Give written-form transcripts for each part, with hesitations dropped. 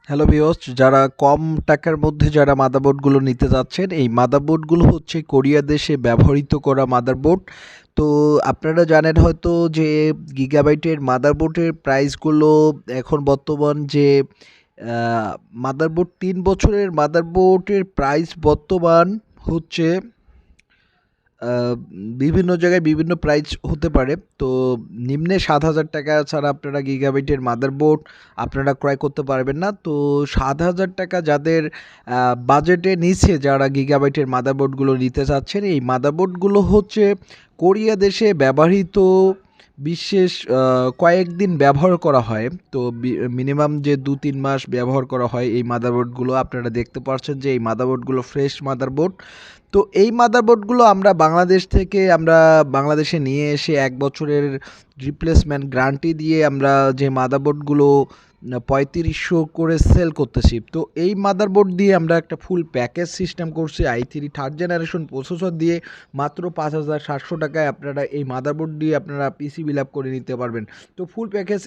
Hello viewers, যারা কম টাকার মধ্যে যারা মাদারবোর্ডগুলো নিতে যাচ্ছেন, এই মাদারবোর্ডগুলো হচ্ছে কোরিয়া দেশে ব্যবহৃত করা মাদারবোর্ড। তো আপনারা জানেন হয়তো যে গিগাবাইটের মাদারবোর্ডের প্রাইসগুলো এখন বর্তমান যে মাদারবোর্ড ৩ বছরের মাদারবোর্ডের প্রাইস বর্তমান হচ্ছে আ বিভিন্ন জায়গায় বিভিন্ন প্রাইস হতে পারে। তো নিম্নে ৳৭,০০০ ছাড়া আপনারা গিগাবাইটের মাদারবোর্ড আপনারা ক্রয় করতে পারবেন না। তো ৳৭,০০০ যাদের বাজেটের নিচে যারা গিগাবাইটের মাদারবোর্ডগুলো নিতে চাচ্ছেন, এই মাদারবোর্ডগুলো হচ্ছে কোরিয়া দেশে ব্যবহৃত বিশেষ কয়েকদিন ব্যবহার করা হয়। তো মিনিমাম যে ২-৩ মাস ব্যবহার করা হয় এই মাদারবোর্ডগুলো। আপনারা দেখতে পাচ্ছেন যে এই মাদারবোর্ডগুলো ফ্রেশ মাদারবোর্ড। তো এই মাদারবোর্ডগুলো আমরা বাংলাদেশ থেকে বাংলাদেশে নিয়ে এসে ১ বছরের রিপ্লেসমেন্ট গ্যারান্টি দিয়ে আমরা যে মাদারবোর্ডগুলো ৩৫০০ করে সেল করতেছি। তো এই মাদারবোর্ড দিয়ে আমরা একটা ফুল প্যাকেজ সিস্টেম করছি i3 থার্ড জেনারেশন প্রসেসর দিয়ে মাত্র ৳৫,৭০০ আপনারা এই মাদারবোর্ড দিয়ে আপনারা পিসি বিল্ড আপ করে নিতে পারবেন। তো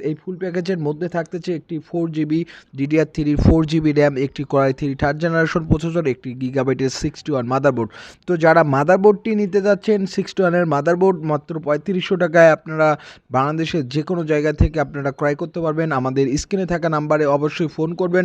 এই ফুল প্যাকেজের মধ্যে থাকতেছে একটি 4GB DDR3 4GB র্যাম, একটি Core i3 third generation processor, একটি গিগাবাইটের 61 মাদারবোর্ড। তো যারা মাদারবোর্ডটি নিতে যাচ্ছেন 61 এর মাদারবোর্ড মাত্র ৳৩৫০০ আপনারা বাংলাদেশের যে কোনো জায়গা থেকে আপনারা ক্রয় করতে পারবেন। আমাদের স্ক্রিনে থাকা নাম্বারে অবশ্যই ফোন করবেন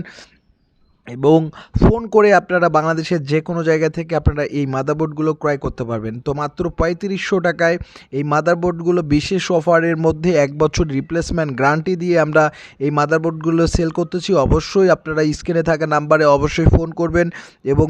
এবং ফোন করে আপনারা বাংলাদেশের যে কোনো জায়গা থেকে আপনারা এই মাদারবোর্ডগুলো ক্রয় করতে পারবেন। তো মাত্র ৳৩৫০০ এই মাদারবোর্ডগুলো বিশেষ অফারের মধ্যে ১ বছর রিপ্লেসমেন্ট গ্যারান্টি দিয়ে আমরা এই মাদারবোর্ডগুলো সেল করতেছি। অবশ্যই আপনারা স্ক্রিনে থাকা নাম্বারে অবশ্যই ফোন করবেন এবং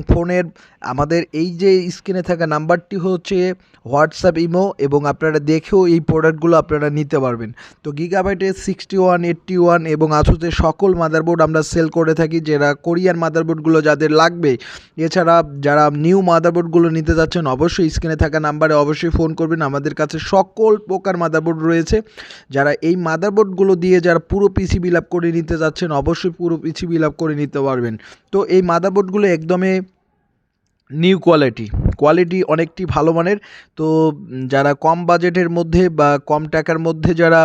আমাদের এই যে স্ক্রিনে থাকা নাম্বারটি হচ্ছে হোয়াটসঅ্যাপ, ইমো এবং আপনারা দেখেও এই প্রোডাক্টগুলো আপনারা নিতে পারবেন। তো গিগাবাইটের 61, 81 এবং আসুসের সকল মাদারবোর্ড আমরা সেল করে থাকি, যারা কোরিয়ান মাদারবোর্ডগুলো যাদের লাগবে। এছাড়া যারা নিউ মাদারবোর্ডগুলো নিতে যাচ্ছেন অবশ্যই স্ক্রিনে থাকা নাম্বারে অবশ্যই ফোন করবেন। আমাদের কাছে সকল প্রকার মাদারবোর্ড রয়েছে। যারা এই মাদারবোর্ডগুলো দিয়ে যারা পুরো পিসি বিল্ড আপ করে নিতে যাচ্ছেন অবশ্যই পুরো পিসি বিল্ড আপ করে নিতে পারবেন। তো এই মাদারবোর্ডগুলো একদমই নিউ কোয়ালিটি অনেকটি ভালো মানের। তো যারা কম বাজেটের মধ্যে বা কম টাকার মধ্যে যারা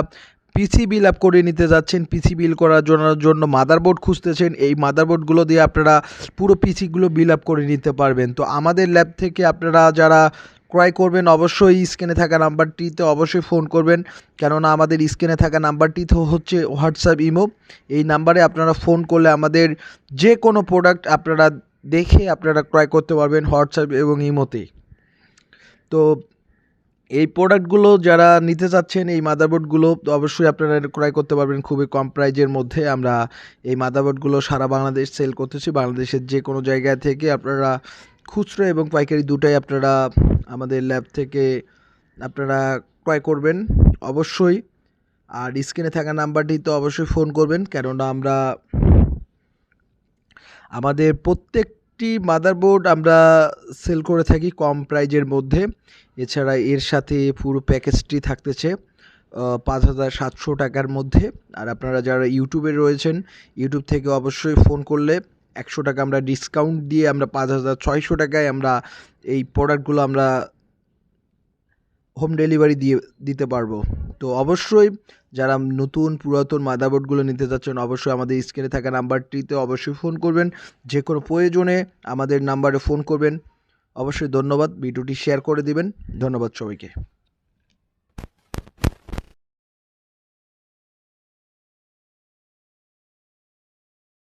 পিসি বিল্ড আপ করে নিতে যাচ্ছেন, পিসি বিল্ড করার জন্য মাদারবোর্ড খুঁজতেছেন, এই মাদারবোর্ডগুলো দিয়ে আপনারা পুরো পিসিগুলো বিল্ড আপ করে নিতে পারবেন। তো আমাদের ল্যাব থেকে আপনারা যারা ক্রয় করবেন অবশ্যই স্ক্রিনে থাকা নাম্বারটিতে অবশ্যই ফোন করবেন, কেননা আমাদের স্ক্রিনে থাকা নাম্বারটিতে হচ্ছে হোয়াটসঅ্যাপ, ইমো। এই নাম্বারে আপনারা ফোন করলে আমাদের যে কোনো প্রোডাক্ট আপনারা দেখে আপনারা ক্রয় করতে পারবেন হোয়াটসঅ্যাপ এবং ইমোতেই। তো এই প্রোডাক্টগুলো যারা নিতে চাচ্ছেন এই মাদারবোর্ডগুলো অবশ্যই আপনারা ক্রয় করতে পারবেন খুবই কম প্রাইজের মধ্যে। আমরা এই মাদারবোর্ডগুলো সারা বাংলাদেশ সেল করতেছি। বাংলাদেশের যে কোনো জায়গা থেকে আপনারা খুচরো এবং পাইকারি দুটাই আপনারা আমাদের ল্যাব থেকে আপনারা ক্রয় করবেন অবশ্যই। আর স্ক্রিনে থাকা নাম্বারটিতে অবশ্যই ফোন করবেন, কেননা আমাদের প্রত্যেকটি মাদারবোর্ড আমরা সেল করে থাকি কম প্রাইজের মধ্যে। এছাড়া এর সাথে পুরো প্যাকেজটি থাকতেছে ৳৫,৭০০ মধ্যে। আর আপনারা যারা ইউটিউবে রয়েছেন, ইউটিউব থেকে অবশ্যই ফোন করলে ৳১০০ আমরা ডিসকাউন্ট দিয়ে আমরা ৳৫,৬০০ আমরা এই প্রোডাক্টগুলো আমরা হোম ডেলিভারি দিতে পারবো। তো অবশ্যই যারা নতুন পুরাতন মাদারবোর্ডগুলো নিতে যাচ্ছেন অবশ্যই আমাদের স্ক্রিনে থাকা নাম্বারটিতে অবশ্যই ফোন করবেন। যে কোনো প্রয়োজনে আমাদের নাম্বারে ফোন করবেন। অবশ্যই ধন্যবাদ। ভিডিওটি শেয়ার করে দিবেন। ধন্যবাদ সবাইকে।